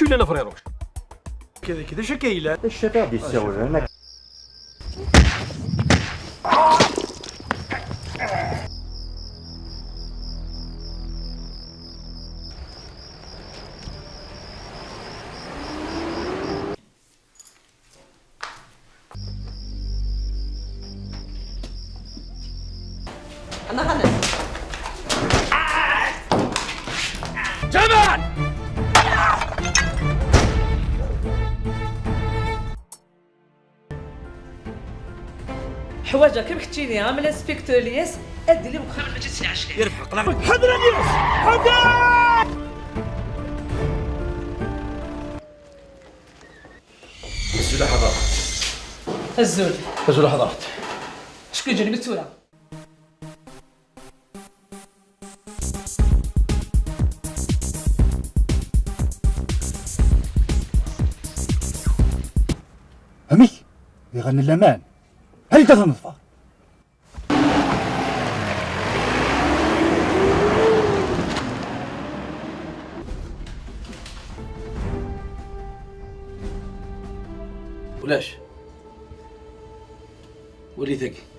شو لنا فريروش كذا كذا شكيلة الشباب يسوون لنا. أنا غنم جمال حواجه كيف كتجيني من الانسبكتور الياس ادي لي مخرج ما جاتش لي عشرين يرفع قلمك حضر الياس حضر بس لحظات الزول بس لحظات شكون جاني بالتوره همي يغني الأمان. هل تظن الفار؟ ولاش ولي ثقي